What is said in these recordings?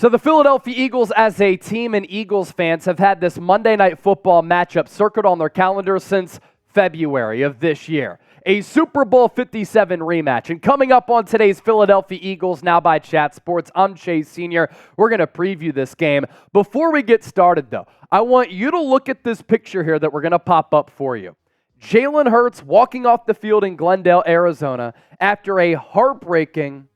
So the Philadelphia Eagles as a team and Eagles fans have had this Monday Night Football matchup circled on their calendar since February of this year. A Super Bowl 57 rematch. And coming up on today's Philadelphia Eagles Now by Chat Sports, I'm Chase Sr. We're going to preview this game. Before we get started, though, I want you to look at this picture here that we're going to pop up for you. Jaylen Herz walking off the field in Glendale, Arizona after a heartbreaking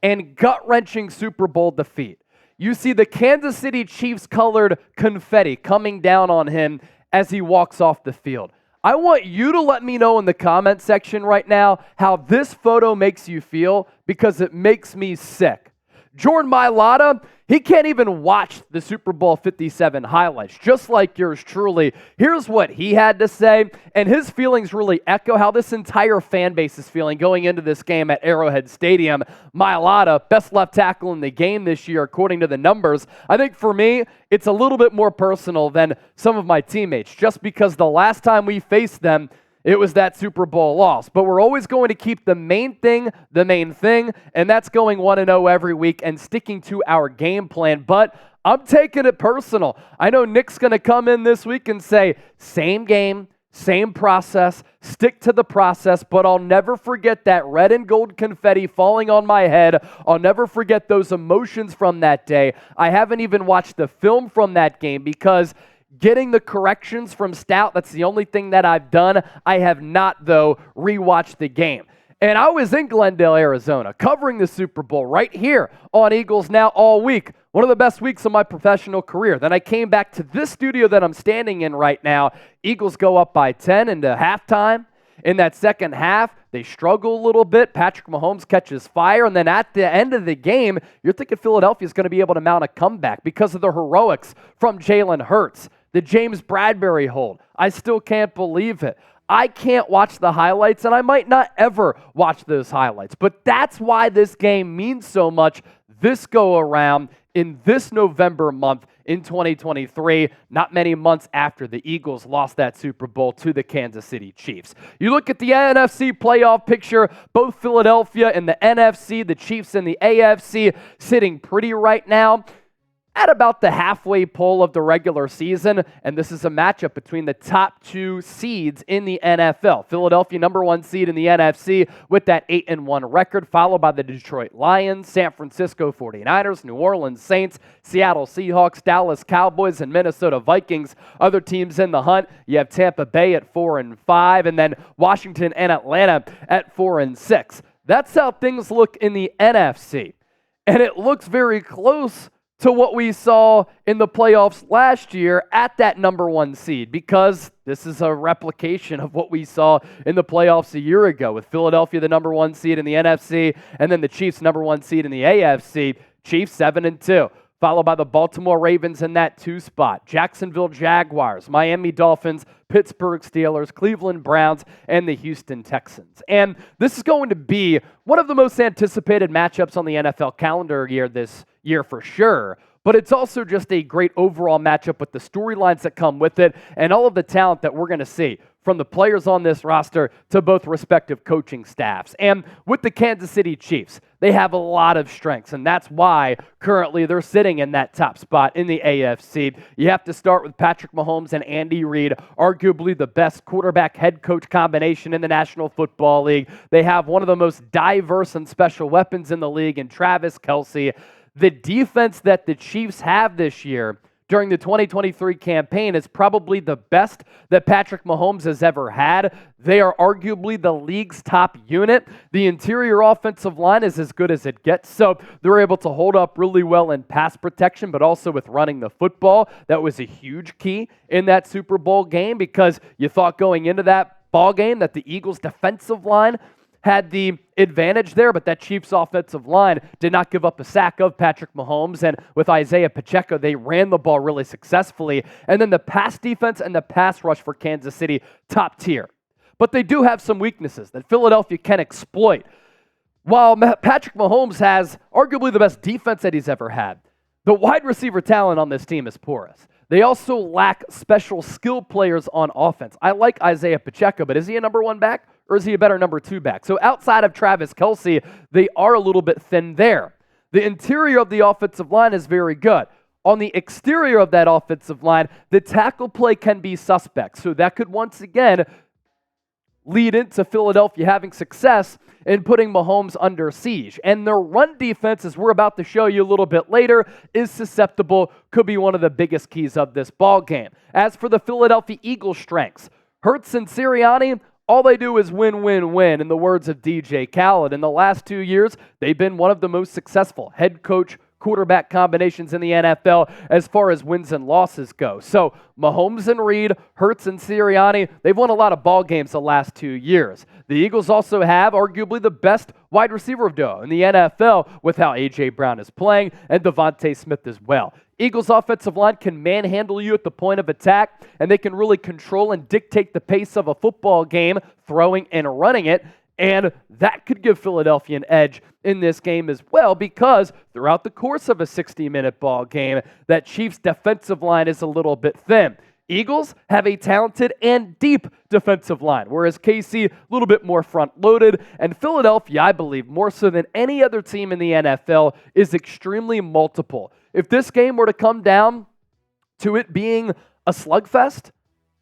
and gut-wrenching Super Bowl defeat. You see the Kansas City Chiefs-colored confetti coming down on him as he walks off the field. I want you to let me know in the comment section right now how this photo makes you feel, because it makes me sick. Jordan Mailata, he can't even watch the Super Bowl 57 highlights, just like yours truly. Here's what he had to say, and his feelings really echo how this entire fan base is feeling going into this game at Arrowhead Stadium. Mailata, best left tackle in the game this year, according to the numbers. I think for me, it's a little bit more personal than some of my teammates, just because the last time we faced them, it was that Super Bowl loss. But we're always going to keep the main thing, and that's going 1-0 every week and sticking to our game plan. But I'm taking it personal. I know Nick's going to come in this week and say, same game, same process, stick to the process, but I'll never forget that red and gold confetti falling on my head. I'll never forget those emotions from that day. I haven't even watched the film from that game because getting the corrections from Stout, that's the only thing that I've done. I have not, though, rewatched the game. And I was in Glendale, Arizona, covering the Super Bowl right here on Eagles Now all week. One of the best weeks of my professional career. Then I came back to this studio that I'm standing in right now. Eagles go up by 10 into halftime. In that second half, they struggle a little bit. Patrick Mahomes catches fire. And then at the end of the game, you're thinking Philadelphia is going to be able to mount a comeback because of the heroics from Jaylen Herz. The James Bradbury hold. I still can't believe it. I can't watch the highlights, and I might not ever watch those highlights. But that's why this game means so much this go around in this November month in 2023, not many months after the Eagles lost that Super Bowl to the Kansas City Chiefs. You look at the NFC playoff picture, both Philadelphia and the NFC, the Chiefs and the AFC sitting pretty right now at about the halfway pole of the regular season, and this is a matchup between the top two seeds in the NFL. Philadelphia, number one seed in the NFC with that 8-1 record, followed by the Detroit Lions, San Francisco 49ers, New Orleans Saints, Seattle Seahawks, Dallas Cowboys, and Minnesota Vikings. Other teams in the hunt, you have Tampa Bay at 4-5, and then Washington and Atlanta at 4-6. That's how things look in the NFC, and it looks very close to what we saw in the playoffs last year at that number one seed, because this is a replication of what we saw in the playoffs a year ago with Philadelphia, the number one seed in the NFC, and then the Chiefs, number one seed in the AFC. Chiefs 7-2, followed by the Baltimore Ravens in that 2 spot, Jacksonville Jaguars, Miami Dolphins, Pittsburgh Steelers, Cleveland Browns, and the Houston Texans. And this is going to be one of the most anticipated matchups on the NFL calendar this year for sure, but it's also just a great overall matchup with the storylines that come with it and all of the talent that we're going to see from the players on this roster to both respective coaching staffs. And with the Kansas City Chiefs, they have a lot of strengths, and that's why currently they're sitting in that top spot in the AFC. You have to start with Patrick Mahomes and Andy Reid, arguably the best quarterback head coach combination in the National Football League. They have one of the most diverse and special weapons in the league in Travis Kelce. The defense that the Chiefs have this year during the 2023 campaign is probably the best that Patrick Mahomes has ever had. They are arguably the league's top unit. The interior offensive line is as good as it gets, so they're able to hold up really well in pass protection, but also with running the football. That was a huge key in that Super Bowl game, because you thought going into that ball game that the Eagles' defensive line had the advantage there, but that Chiefs offensive line did not give up a sack of Patrick Mahomes, and with Isaiah Pacheco, they ran the ball really successfully. And then the pass defense and the pass rush for Kansas City, top tier. But they do have some weaknesses that Philadelphia can exploit. While Patrick Mahomes has arguably the best defense that he's ever had, the wide receiver talent on this team is porous. They also lack special skill players on offense. I like Isaiah Pacheco, but is he a number one back or is he a better number two back? So outside of Travis Kelce, they are a little bit thin there. The interior of the offensive line is very good. On the exterior of that offensive line, the tackle play can be suspect. So that could once again lead into Philadelphia having success in putting Mahomes under siege. And their run defense, as we're about to show you a little bit later, is susceptible, could be one of the biggest keys of this ball game. As for the Philadelphia Eagles' strengths, Hertz and Sirianni, all they do is win, win, win, in the words of DJ Khaled. In the last 2 years, they've been one of the most successful head coach quarterback combinations in the NFL as far as wins and losses go. So Mahomes and Reid, Hertz and Sirianni, they've won a lot of ball games the last 2 years. The Eagles also have arguably the best wide receiver duo in the NFL with how A.J. Brown is playing and DeVonta Smith as well. Eagles' offensive line can manhandle you at the point of attack, and they can really control and dictate the pace of a football game, throwing and running it. And that could give Philadelphia an edge in this game as well, because throughout the course of a 60-minute ball game, that Chiefs defensive line is a little bit thin. Eagles have a talented and deep defensive line, whereas KC a little bit more front-loaded, and Philadelphia, I believe, more so than any other team in the NFL, is extremely multiple. If this game were to come down to it being a slugfest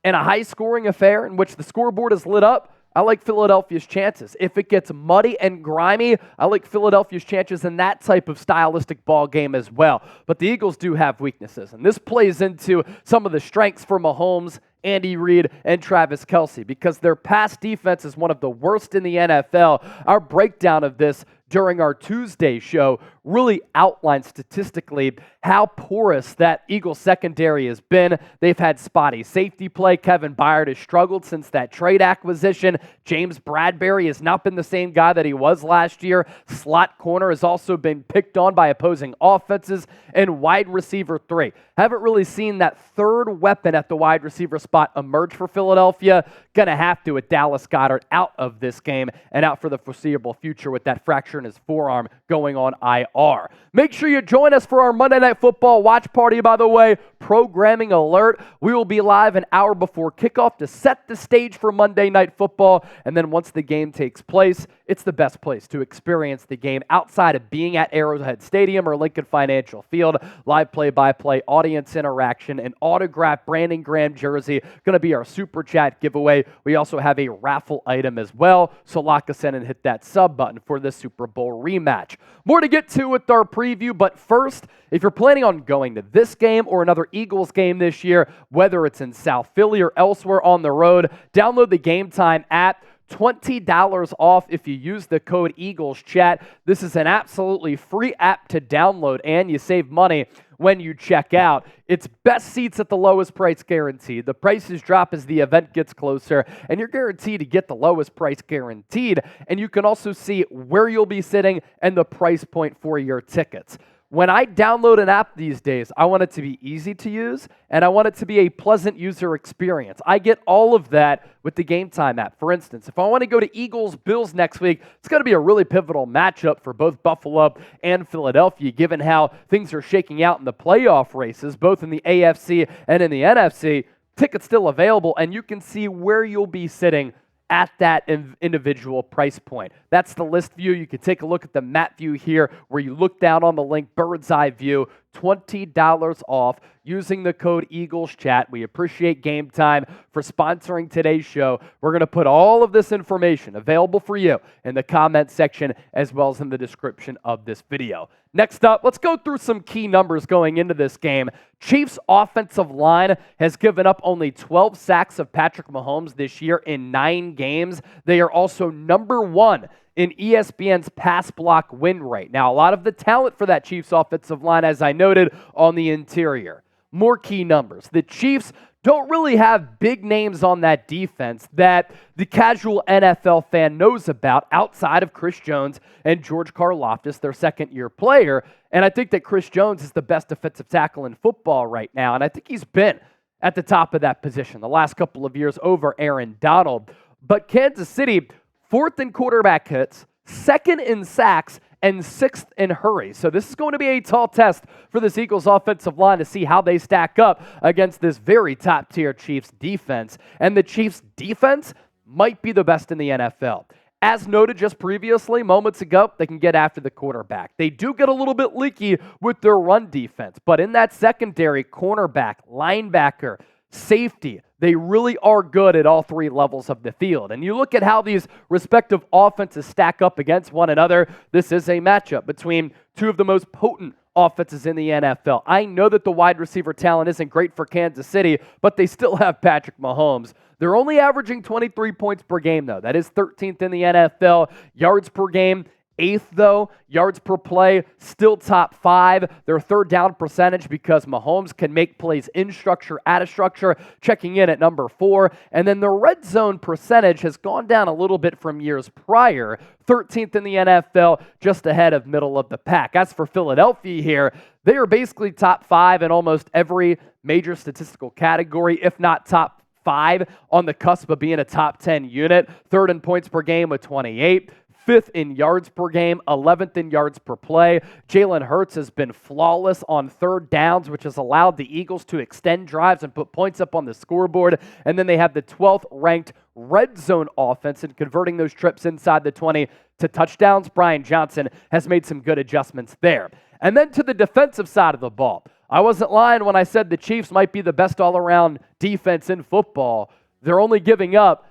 and a high-scoring affair in which the scoreboard is lit up, I like Philadelphia's chances. If it gets muddy and grimy, I like Philadelphia's chances in that type of stylistic ball game as well. But the Eagles do have weaknesses, and this plays into some of the strengths for Mahomes, Andy Reid, and Travis Kelce, because their pass defense is one of the worst in the NFL. Our breakdown of this during our Tuesday show really outlined statistically how porous that Eagles secondary has been. They've had spotty safety play. Kevin Byard has struggled since that trade acquisition. James Bradbury has not been the same guy that he was last year. Slot corner has also been picked on by opposing offenses. And wide receiver 3. Haven't really seen that third weapon at the wide receiver spot emerge for Philadelphia. Gonna have to with Dallas Goedert out of this game and out for the foreseeable future with that fracture in his forearm going on IR. Make sure you join us for our Monday Night Football watch party, by the way. Programming alert. We will be live an hour before kickoff to set the stage for Monday Night Football. And then once the game takes place, it's the best place to experience the game outside of being at Arrowhead Stadium or Lincoln Financial Field. Live play-by-play, audience interaction, an autographed Brandon Graham jersey. Going to be our Super Chat giveaway. We also have a raffle item as well. So lock us in and hit that sub button for the Super Bowl rematch. More to get to with our preview, but first, if you're planning on going to this game or another Eagles game this year, whether it's in South Philly or elsewhere on the road, download the GameTime app. $20 off if you use the code EaglesChat. This is an absolutely free app to download, and you save money when you check out. It's best seats at the lowest price guaranteed. The prices drop as the event gets closer, and you're guaranteed to get the lowest price guaranteed. And you can also see where you'll be sitting and the price point for your tickets. When I download an app these days, I want it to be easy to use, and I want it to be a pleasant user experience. I get all of that with the GameTime app. For instance, if I want to go to Eagles-Bills next week, it's going to be a really pivotal matchup for both Buffalo and Philadelphia, given how things are shaking out in the playoff races, both in the AFC and in the NFC. Tickets still available, and you can see where you'll be sitting at that individual price point. That's the list view. You can take a look at the map view here where you look down on the link, bird's eye view, $20 off using the code EaglesChat. We appreciate GameTime for sponsoring today's show. We're going to put all of this information available for you in the comment section as well as in the description of this video. Next up, let's go through some key numbers going into this game. Chiefs' offensive line has given up only 12 sacks of Patrick Mahomes this year in 9 games. They are also number 1 in ESPN's pass block win rate. Now, a lot of the talent for that Chiefs offensive line, as I noted, on the interior. More key numbers. The Chiefs don't really have big names on that defense that the casual NFL fan knows about outside of Chris Jones and George Karlaftis, their second-year player. And I think that Chris Jones is the best defensive tackle in football right now, and I think he's been at the top of that position the last couple of years over Aaron Donald. But Kansas City, 4th in quarterback hits, 2nd in sacks, and 6th in hurries. So this is going to be a tall test for this Eagles offensive line to see how they stack up against this very top-tier Chiefs defense. And the Chiefs defense might be the best in the NFL. As noted just previously, moments ago, they can get after the quarterback. They do get a little bit leaky with their run defense, but in that secondary, cornerback, linebacker, safety, they really are good at all three levels of the field. And you look at how these respective offenses stack up against one another. This is a matchup between two of the most potent offenses in the NFL. I know that the wide receiver talent isn't great for Kansas City, but they still have Patrick Mahomes. They're only averaging 23 points per game, though. That is 13th in the NFL. Yards per game, 8th, though. Yards per play, still top 5. Their third down percentage, because Mahomes can make plays in structure, out of structure, checking in at number 4. And then the red zone percentage has gone down a little bit from years prior. 13th in the NFL, just ahead of middle of the pack. As for Philadelphia here, they are basically top 5 in almost every major statistical category, if not top 5, on the cusp of being a top 10 unit. Third in points per game with 28. 5th in yards per game, 11th in yards per play. Jaylen Herz has been flawless on third downs, which has allowed the Eagles to extend drives and put points up on the scoreboard. And then they have the 12th ranked red zone offense in converting those trips inside the 20 to touchdowns. Brian Johnson has made some good adjustments there. And then to the defensive side of the ball. I wasn't lying when I said the Chiefs might be the best all-around defense in football. They're only giving up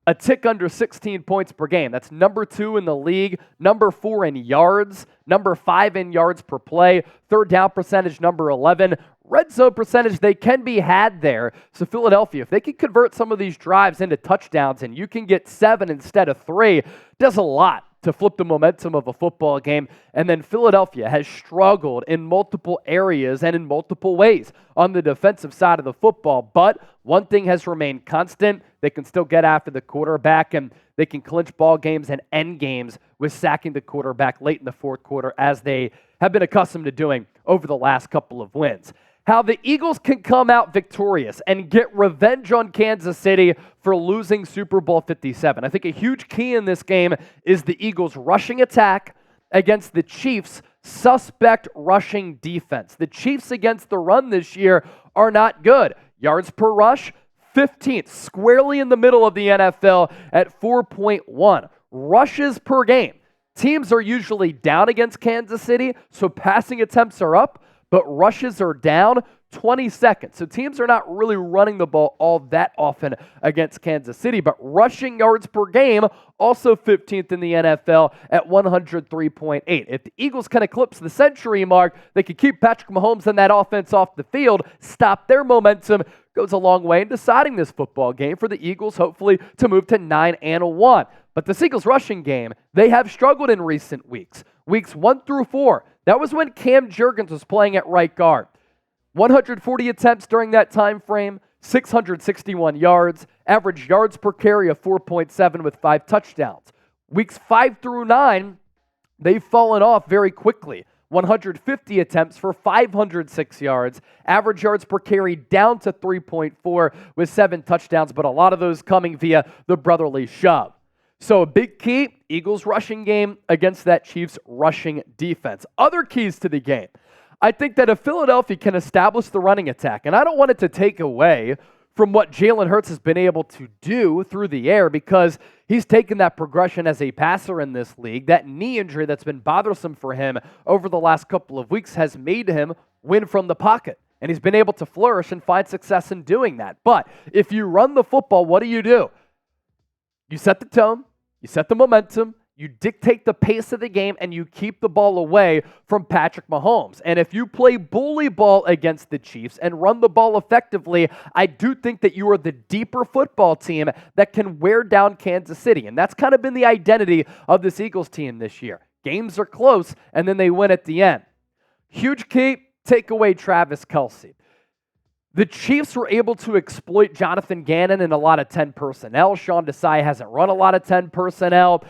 a tick under 16 points per game. That's number 2 in the league, number 4 in yards, number 5 in yards per play, third down percentage number 11. Red zone percentage, they can be had there. So Philadelphia, if they can convert some of these drives into touchdowns and you can get 7 instead of 3, does a lot to flip the momentum of a football game. And then Philadelphia has struggled in multiple areas and in multiple ways on the defensive side of the football. But one thing has remained constant. They can still get after the quarterback, and they can clinch ball games and end games with sacking the quarterback late in the fourth quarter, as they have been accustomed to doing over the last couple of wins. How the Eagles can come out victorious and get revenge on Kansas City for losing Super Bowl 57. I think a huge key in this game is the Eagles' rushing attack against the Chiefs' suspect rushing defense. The Chiefs against the run this year are not good. Yards per rush, 15th, squarely in the middle of the NFL at 4.1. Rushes per game. Teams are usually down against Kansas City, so passing attempts are up, but rushes are down 22nd. So teams are not really running the ball all that often against Kansas City, but rushing yards per game, also 15th in the NFL at 103.8. If the Eagles can eclipse the century mark, they could keep Patrick Mahomes and that offense off the field, stop their momentum. Goes a long way in deciding this football game for the Eagles, hopefully to move to 9-1. But the Eagles rushing game, they have struggled in recent weeks. Weeks 1 through 4, that was when Cam Jurgens was playing at right guard. 140 attempts during that time frame, 661 yards, average yards per carry of 4.7 with 5 touchdowns. Weeks 5 through 9, they've fallen off very quickly. 150 attempts for 506 yards, average yards per carry down to 3.4 with 7 touchdowns, but a lot of those coming via the brotherly shove. So a big key, Eagles rushing game against that Chiefs rushing defense. Other keys to the game. I think that if Philadelphia can establish the running attack, and I don't want it to take away from what Jaylen Herz has been able to do through the air, because he's taken that progression as a passer in this league. That knee injury that's been bothersome for him over the last couple of weeks has made him win from the pocket. And he's been able to flourish and find success in doing that. But if you run the football, what do? You set the tone, you set the momentum, you dictate the pace of the game, and you keep the ball away from Patrick Mahomes. And if you play bully ball against the Chiefs and run the ball effectively, I do think that you are the deeper football team that can wear down Kansas City. And that's kind of been the identity of this Eagles team this year. Games are close, and then they win at the end. Huge key, take away Travis Kelce. The Chiefs were able to exploit Jonathan Gannon in a lot of 10 personnel. Sean Desai hasn't run a lot of 10 personnel.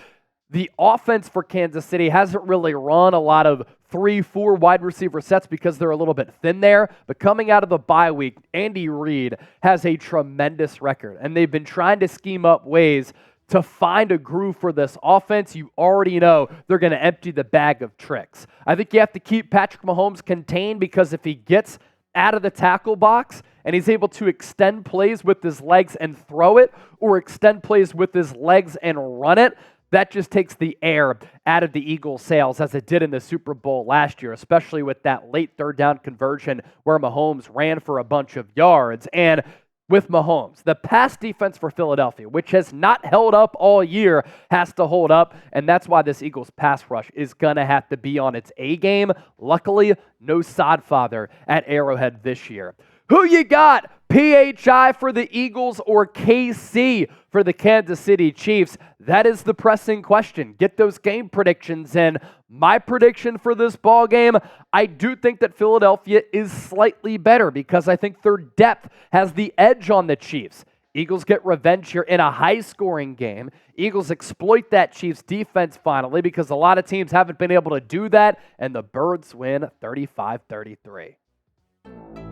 The offense for Kansas City hasn't really run a lot of 3-4 wide receiver sets because they're a little bit thin there. But coming out of the bye week, Andy Reid has a tremendous record. And they've been trying to scheme up ways to find a groove for this offense. You already know they're going to empty the bag of tricks. I think you have to keep Patrick Mahomes contained, because if he gets out of the tackle box and he's able to extend plays with his legs and throw it, or extend plays with his legs and run it, that just takes the air out of the Eagles' sails as it did in the Super Bowl last year, especially with that late third down conversion where Mahomes ran for a bunch of yards. And with Mahomes, the pass defense for Philadelphia, which has not held up all year, has to hold up, and that's why this Eagles pass rush is going to have to be on its A game. Luckily, no Sodfather at Arrowhead this year. Who you got? PHI for the Eagles or KC for the Kansas City Chiefs? That is the pressing question. Get those game predictions in. My prediction for this ball game, I do think that Philadelphia is slightly better because I think their depth has the edge on the Chiefs. Eagles get revenge here in a high-scoring game. Eagles exploit that Chiefs defense finally because a lot of teams haven't been able to do that, and the Birds win 35-33.